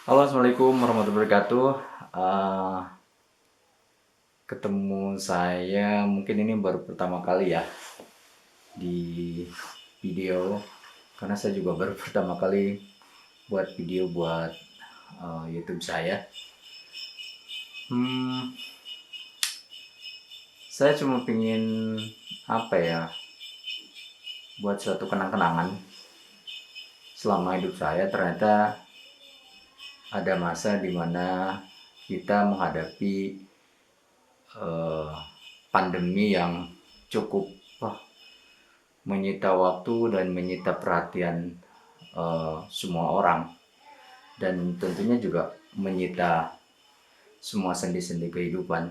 Halo, assalamualaikum warahmatullahi wabarakatuh. Eh, Ketemu saya mungkin ini baru pertama kali ya di video, karena saya juga baru pertama kali buat video buat YouTube saya. Hmm, saya cuma pingin apa ya, buat suatu kenang-kenangan selama hidup saya. Ternyata ada masa dimana kita menghadapi eh, pandemi yang cukup menyita waktu dan menyita perhatian semua orang, dan tentunya juga menyita semua sendi-sendi kehidupan.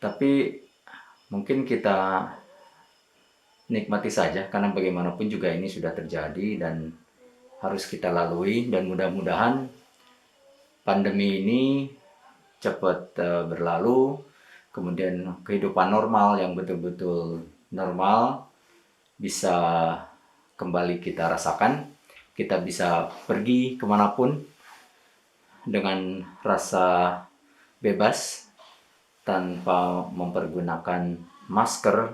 Tapi mungkin kita nikmati saja, karena bagaimanapun juga ini sudah terjadi dan harus kita lalui, dan mudah-mudahan pandemi ini cepat berlalu, kemudian kehidupan normal yang betul-betul normal bisa kembali kita rasakan. Kita bisa pergi kemanapun dengan rasa bebas tanpa mempergunakan masker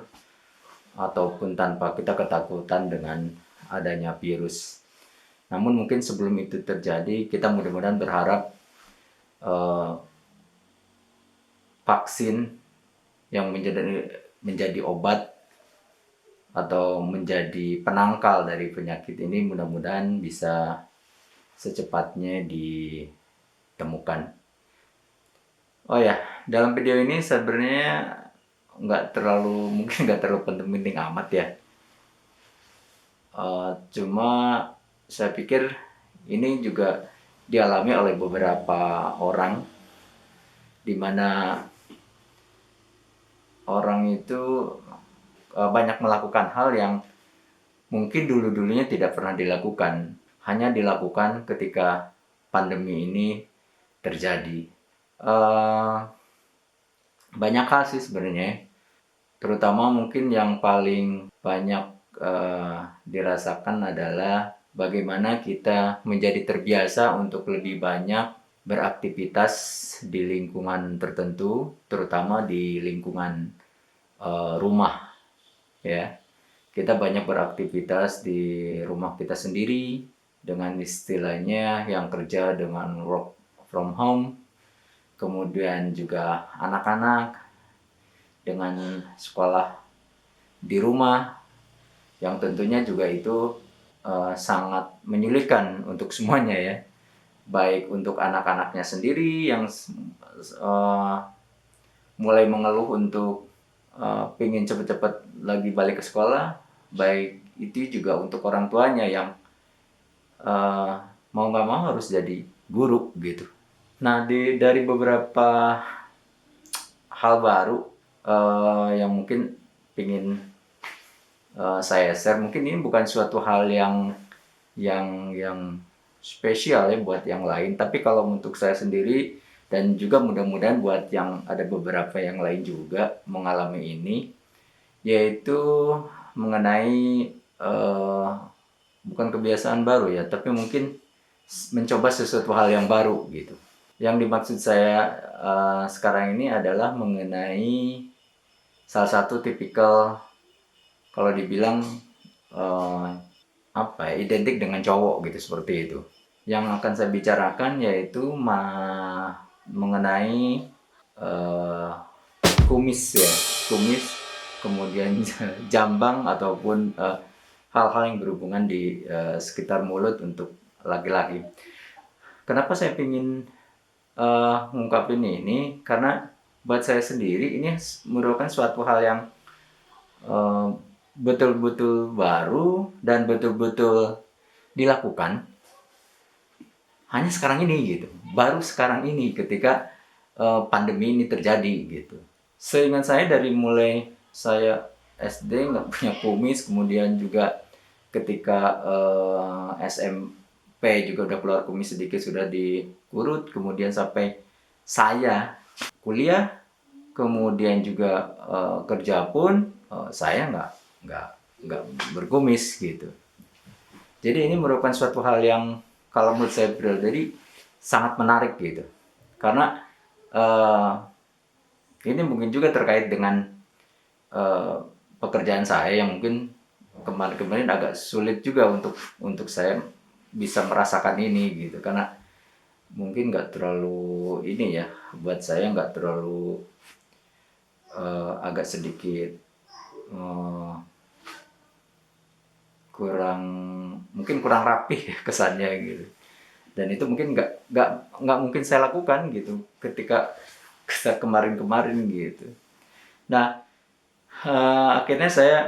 ataupun tanpa kita ketakutan dengan adanya virus. Namun mungkin sebelum itu terjadi, kita mudah-mudahan berharap eh, vaksin yang menjadi obat atau menjadi penangkal dari penyakit ini mudah-mudahan bisa secepatnya ditemukan. Oh ya, dalam video ini sebenarnya mungkin nggak terlalu penting-penting amat ya. Cuma saya pikir ini juga dialami oleh beberapa orang, di mana orang itu banyak melakukan hal yang mungkin dulu-dulunya tidak pernah dilakukan, hanya dilakukan ketika pandemi ini terjadi. Uh, Banyak hal sih sebenarnya, terutama mungkin yang paling banyak dirasakan adalah bagaimana kita menjadi terbiasa untuk lebih banyak beraktivitas di lingkungan tertentu, terutama di lingkungan rumah ya. Kita banyak beraktivitas di rumah kita sendiri, dengan istilahnya yang kerja dengan work from home, kemudian juga anak-anak dengan sekolah di rumah, yang tentunya juga itu sangat menyulitkan untuk semuanya ya, baik untuk anak-anaknya sendiri yang uh, mulai mengeluh untuk pengen cepet-cepet lagi balik ke sekolah, baik itu juga untuk orang tuanya yang uh, mau nggak mau harus jadi guru gitu. Nah, dari beberapa hal baru yang mungkin ingin saya share, mungkin ini bukan suatu hal yang spesial ya buat yang lain, tapi kalau untuk saya sendiri dan juga mudah-mudahan buat yang ada beberapa yang lain juga mengalami ini, yaitu mengenai uh, bukan kebiasaan baru ya, tapi mungkin mencoba sesuatu hal yang baru gitu. Yang dimaksud saya sekarang ini adalah mengenai salah satu tipikal, kalau dibilang uh, apa ya, identik dengan cowok gitu, seperti itu. Yang akan saya bicarakan yaitu mengenai uh, kumis ya, kumis, kemudian jambang ataupun hal-hal yang berhubungan di sekitar mulut untuk laki-laki. Kenapa saya ingin ngungkapin ini? Karena buat saya sendiri ini merupakan suatu hal yang eh, betul-betul baru dan betul-betul dilakukan hanya sekarang ini gitu. Baru sekarang ini ketika pandemi ini terjadi gitu. Seingat saya dari mulai saya SD nggak punya kumis, kemudian juga ketika SMP juga udah keluar kumis sedikit sudah dikurut, kemudian sampai saya kuliah, kemudian juga kerja pun saya nggak berkumis gitu. Jadi ini merupakan suatu hal yang kalau menurut saya pribadi sangat menarik gitu. Karena eh, ini mungkin juga terkait dengan eh, pekerjaan saya yang mungkin kemarin-kemarin agak sulit juga untuk saya bisa merasakan ini gitu, karena mungkin nggak terlalu ini ya, buat saya nggak terlalu agak sedikit eh, kurang, mungkin kurang rapih ya kesannya gitu, dan itu mungkin nggak mungkin saya lakukan gitu ketika kemarin-kemarin gitu. Nah, akhirnya saya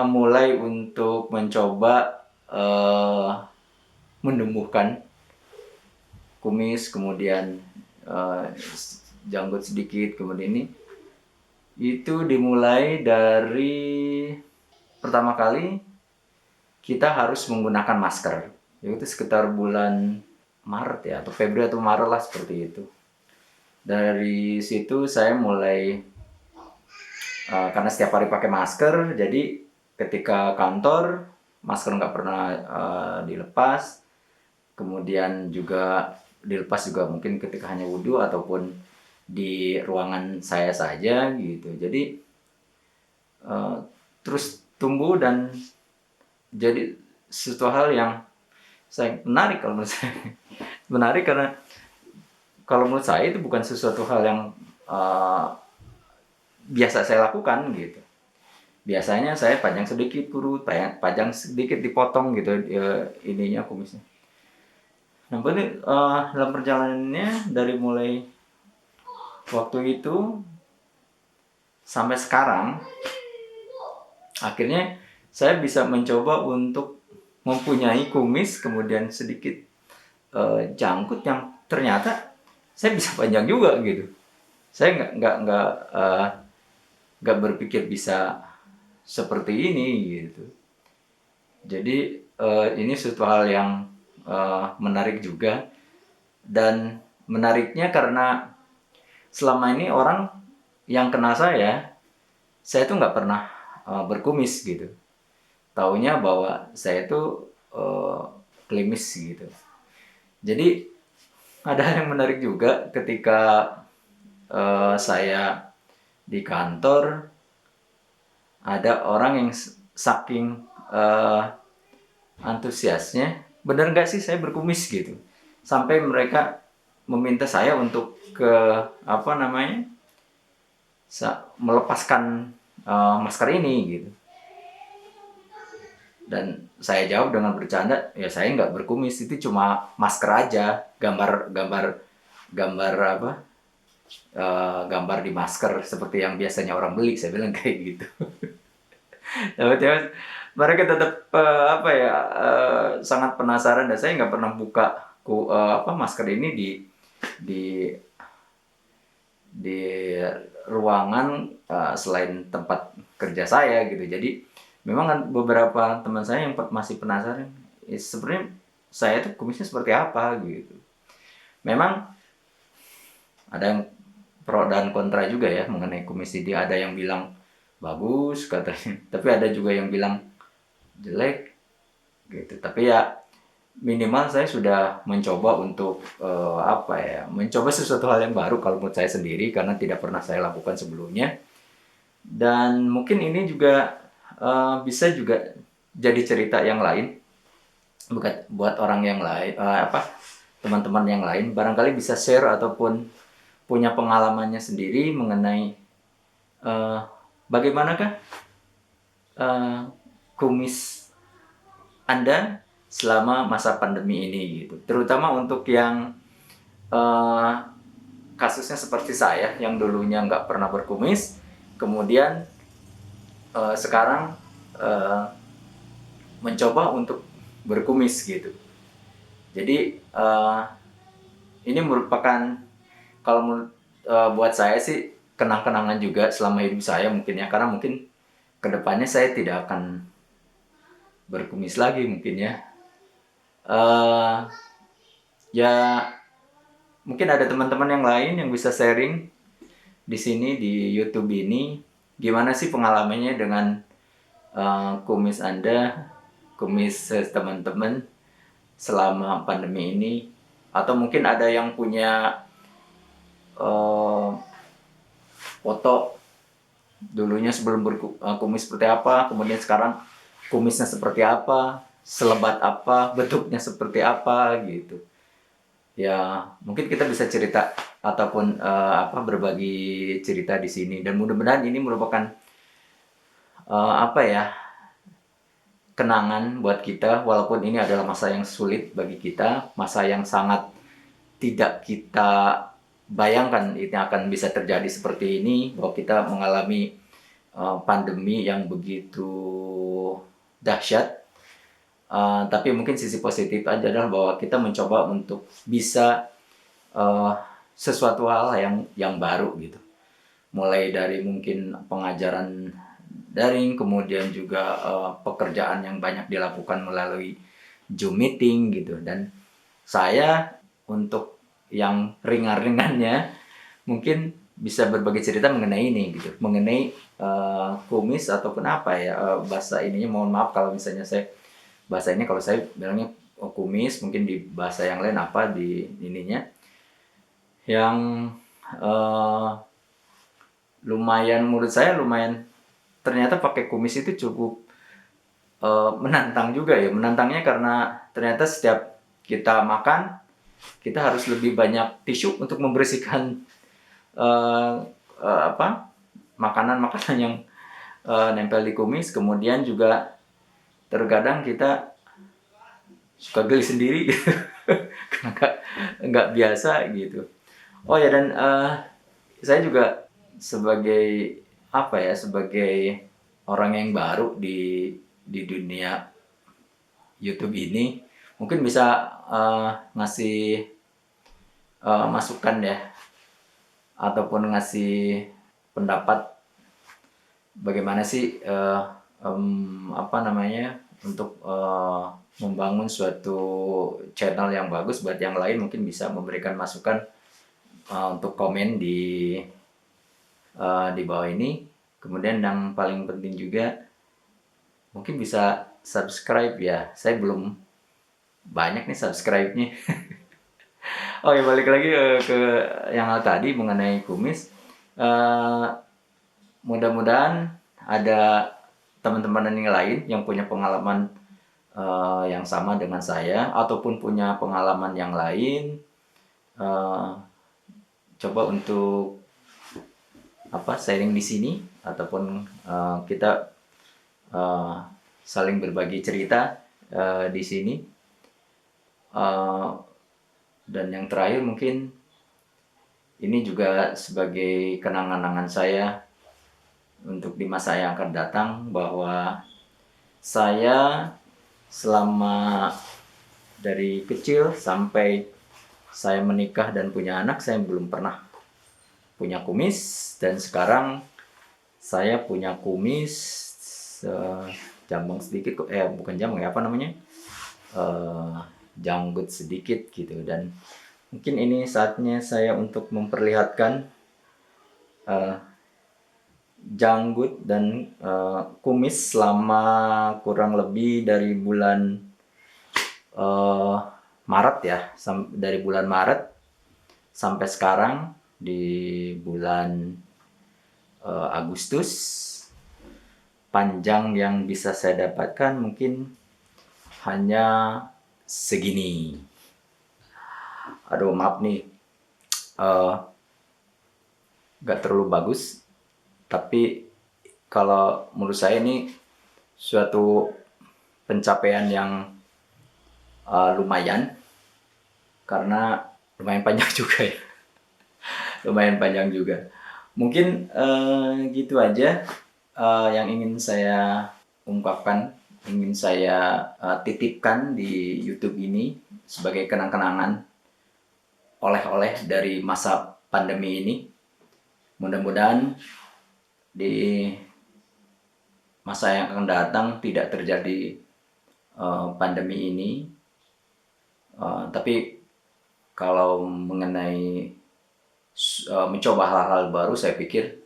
mulai untuk mencoba menumbuhkan kumis, kemudian eh, janggut sedikit, kemudian ini itu dimulai dari pertama kali kita harus menggunakan masker, yaitu sekitar bulan Maret ya, atau Februari atau Maret lah, seperti itu. Dari situ saya mulai karena setiap hari pakai masker, jadi ketika kantor masker nggak pernah dilepas, kemudian juga dilepas juga mungkin ketika hanya wudhu ataupun di ruangan saya saja gitu. Jadi terus tumbuh dan jadi sesuatu hal yang saya menarik kalau menurut saya. Menarik karena kalau menurut saya itu bukan sesuatu hal yang biasa saya lakukan gitu. Biasanya saya panjang sedikit kurut, panjang sedikit dipotong gitu ininya kumisnya. Nah, berarti dalam perjalanannya dari mulai waktu itu sampai sekarang, akhirnya saya bisa mencoba untuk mempunyai kumis, kemudian sedikit jangkut yang ternyata saya bisa panjang juga gitu. Saya nggak berpikir bisa seperti ini gitu. Jadi ini suatu hal yang menarik juga, dan menariknya karena selama ini orang yang kenal saya tuh nggak pernah berkumis gitu. Taunya bahwa saya tuh klimis gitu. Jadi ada hal yang menarik juga ketika saya di kantor, ada orang yang saking antusiasnya, bener nggak sih saya berkumis gitu, sampai mereka meminta saya untuk ke apa namanya melepaskan masker ini gitu. Dan saya jawab dengan bercanda, ya saya nggak berkumis, itu cuma masker aja, gambar apa gambar di masker seperti yang biasanya orang beli, saya bilang kayak gitu. Tapi mereka tetap apa ya sangat penasaran, dan saya nggak pernah buka apa masker ini di di ruangan selain tempat kerja saya gitu. Jadi memang kan beberapa teman saya yang masih penasaran, sebenarnya saya tuh kumisnya seperti apa gitu. Memang ada yang pro dan kontra juga ya mengenai kumis ini. Ada yang bilang bagus katanya, tapi ada juga yang bilang jelek gitu. Tapi ya minimal saya sudah mencoba untuk apa ya, mencoba sesuatu hal yang baru kalau menurut saya sendiri, karena tidak pernah saya lakukan sebelumnya. Dan mungkin ini juga bisa juga jadi cerita yang lain buat orang yang lain, apa teman-teman yang lain barangkali bisa share ataupun punya pengalamannya sendiri mengenai bagaimanakah kumis Anda selama masa pandemi ini gitu. Terutama untuk yang kasusnya seperti saya yang dulunya nggak pernah berkumis, kemudian sekarang mencoba untuk berkumis gitu. Jadi ini merupakan, kalau buat saya sih kenang-kenangan juga selama hidup saya mungkin ya, karena mungkin kedepannya saya tidak akan berkumis lagi mungkin ya. Ya mungkin ada teman-teman yang lain yang bisa sharing di sini di YouTube ini, gimana sih pengalamannya dengan kumis Anda, kumis teman-teman selama pandemi ini, atau mungkin ada yang punya eh, foto dulunya sebelum berkumis seperti apa, kemudian sekarang kumisnya seperti apa, selebat apa, bentuknya seperti apa gitu. Ya, mungkin kita bisa cerita ataupun berbagi cerita di sini, dan mudah-mudahan ini merupakan apa ya, kenangan buat kita, walaupun ini adalah masa yang sulit bagi kita, masa yang sangat tidak kita bayangkan ini akan bisa terjadi seperti ini, bahwa kita mengalami pandemi yang begitu dahsyat. Tapi mungkin sisi positif aja adalah bahwa kita mencoba untuk bisa uh, sesuatu hal yang baru gitu. Mulai dari mungkin pengajaran daring, kemudian juga pekerjaan yang banyak dilakukan melalui Zoom meeting gitu. Dan saya untuk yang ringan-ringannya mungkin bisa berbagi cerita mengenai ini gitu, mengenai kumis ataupun apa ya, bahasa ininya, mohon maaf kalau misalnya saya bahasa ini, kalau saya bilangnya kumis, mungkin di bahasa yang lain apa di ininya, yang lumayan, menurut saya lumayan, ternyata pakai kumis itu cukup menantang juga ya. Menantangnya karena ternyata setiap kita makan, kita harus lebih banyak tisu untuk membersihkan uh, makanan-makanan yang nempel di kumis. Kemudian juga terkadang kita suka geli sendiri gitu. Karena nggak biasa gitu. Oh ya, dan saya juga sebagai sebagai orang yang baru di dunia YouTube ini, mungkin bisa ngasih masukan ya, ataupun ngasih pendapat bagaimana sih untuk membangun suatu channel yang bagus buat yang lain. Mungkin bisa memberikan masukan untuk komen di bawah ini. Kemudian yang paling penting juga mungkin bisa subscribe ya. Saya belum banyak nih subscribe-nya. Oh ya, balik lagi ke yang tadi mengenai kumis. Mudah-mudahan ada teman-teman yang lain yang punya pengalaman yang sama dengan saya, ataupun punya pengalaman yang lain. Coba untuk sharing di sini, ataupun kita saling berbagi cerita di sini. Dan yang terakhir, mungkin ini juga sebagai kenang-kenangan saya untuk di masa yang akan datang, bahwa saya selama dari kecil sampai saya menikah dan punya anak, saya belum pernah punya kumis. Dan sekarang saya punya kumis jambang sedikit, bukan jambang ya, janggut sedikit gitu. Dan mungkin ini saatnya saya untuk memperlihatkan janggut dan kumis selama kurang lebih dari bulan Maret ya, dari bulan Maret sampai sekarang di bulan Agustus. Panjang yang bisa saya dapatkan mungkin hanya segini. Aduh, maaf nih, gak terlalu bagus, tapi kalau menurut saya ini suatu pencapaian yang lumayan, karena lumayan panjang juga ya. Lumayan panjang juga. Mungkin gitu aja yang ingin saya ungkapkan, ingin saya titipkan di YouTube ini sebagai kenang-kenangan, oleh-oleh dari masa pandemi ini. Mudah-mudahan di masa yang akan datang tidak terjadi pandemi ini. Tapi kalau mengenai mencoba hal-hal baru, saya pikir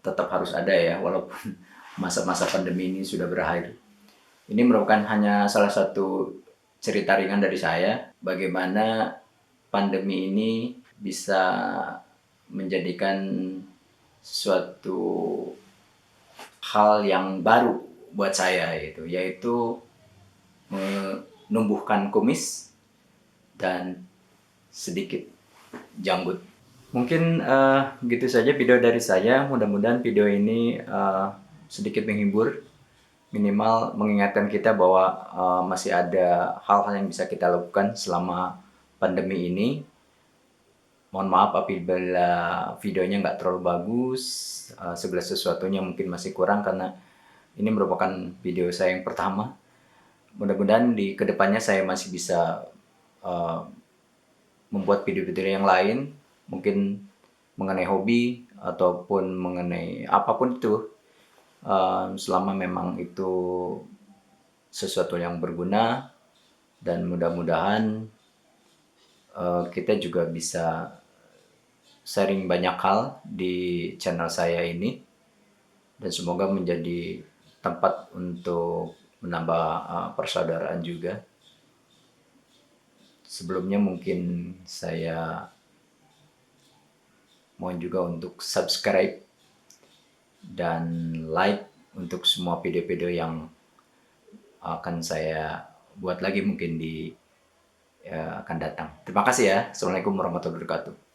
tetap harus ada ya, walaupun masa-masa pandemi ini sudah berakhir. Ini merupakan hanya salah satu cerita ringan dari saya, bagaimana pandemi ini bisa menjadikan suatu hal yang baru buat saya itu, yaitu menumbuhkan kumis dan sedikit janggut. Mungkin gitu saja video dari saya. Mudah-mudahan video ini sedikit menghibur, minimal mengingatkan kita bahwa masih ada hal-hal yang bisa kita lakukan selama pandemi ini. Mohon maaf apabila videonya nggak terlalu bagus, segala sesuatunya mungkin masih kurang karena ini merupakan video saya yang pertama. Mudah-mudahan di kedepannya saya masih bisa membuat video-video yang lain, mungkin mengenai hobi ataupun mengenai apapun itu, selama memang itu sesuatu yang berguna, dan mudah-mudahan kita juga bisa sharing banyak hal di channel saya ini, dan semoga menjadi tempat untuk menambah persaudaraan juga. Sebelumnya mungkin saya mohon juga untuk subscribe dan like untuk semua video-video yang akan saya buat lagi mungkin di akan datang. Terima kasih ya. Assalamualaikum warahmatullahi wabarakatuh.